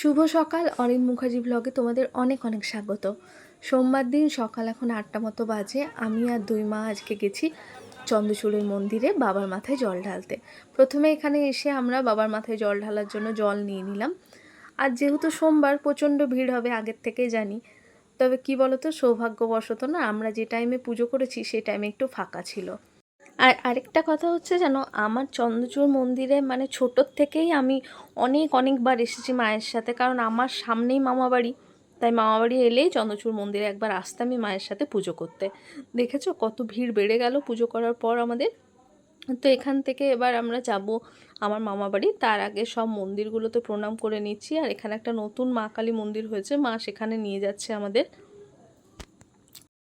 শুভ সকাল। অরিন মুখার্জি ব্লগে তোমাদের অনেক অনেক স্বাগত। সোমবার দিন সকাল এখন 8টা মতো বাজে। আমি আর দুই মা আজকে গেছি চন্দ্রচূড়ের মন্দিরে বাবার মাথায় জল ঢালতে। প্রথমে এখানে এসে আমরা বাবার মাথায় জল ঢালার জন্য জল নিয়ে নিলাম। আর যেহেতু সোমবার প্রচণ্ড ভিড় হবে আগের থেকেই জানি, তবে কি বলতো, সৌভাগ্যবশত না আমরা যে টাইমে পুজো করেছি সেই টাইমে একটু ফাঁকা ছিল। আর আরেকটা কথা হচ্ছে, জানো, আমার চন্দ্রচূড় মন্দিরে মানে ছোটোর থেকেই আমি অনেকবার এসেছি মায়ের সাথে, কারণ আমার সামনেই মামাবাড়ি। তাই মামাবাড়ি এলেই চন্দ্রচূড় মন্দিরে একবার আসতামই মায়ের সাথে পুজো করতে। দেখেছো কত ভিড় বেড়ে গেল পুজো করার পর আমাদের। তো এখান থেকে এবার আমরা যাব আমার মামাবাড়ি। তার আগে সব মন্দিরগুলোতে প্রণাম করে নিচ্ছি। আর এখানে একটা নতুন মা কালী মন্দির হয়েছে, মা সেখানে নিয়ে যাচ্ছে আমাদের।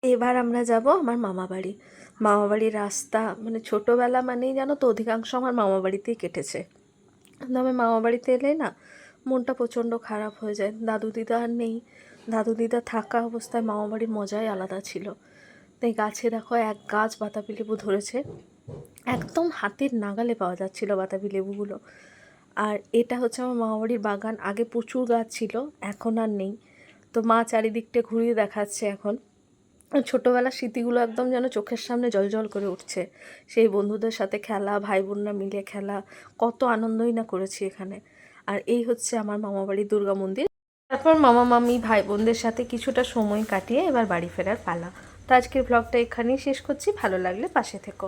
এবার আমরা যাব আমার মামাবাড়ি। মামাবাড়ির রাস্তা মানে ছোটোবেলা মানেই জানো তো অধিকাংশ আমার মামাবাড়িতেই কেটেছে। আমি মামাবাড়িতে এলে না মনটা প্রচণ্ড খারাপ হয়ে যায়। দাদু দিদা আর নেই। দাদু দিদা থাকা অবস্থায় মামাবাড়ির মজাই আলাদা ছিল। তাই গাছে দেখো এক গাছ বাতাবি লেবু ধরেছে, একদম হাতের নাগালে পাওয়া যাচ্ছিল বাতাবি লেবুগুলো। আর এটা হচ্ছে আমার মামাবাড়ির বাগান। আগে প্রচুর গাছ ছিল, এখন আর নেই। তো মা চারিদিকটা ঘুরিয়ে দেখাচ্ছে এখন। ছোটোবেলার স্মৃতিগুলো একদম যেন চোখের সামনে জলজল করে উঠছে। সেই বন্ধুদের সাথে খেলা, ভাই বোনরা মিলে খেলা, কত আনন্দই না করেছি এখানে। আর এই হচ্ছে আমার মামাবাড়ির দুর্গা মন্দির। তারপর মামা মামি ভাই বোনদের সাথে কিছুটা সময় কাটিয়ে এবার বাড়ি ফেরার পালা। তো আজকের ব্লগটা এখানেই শেষ করছি। ভালো লাগলে পাশে থেকো।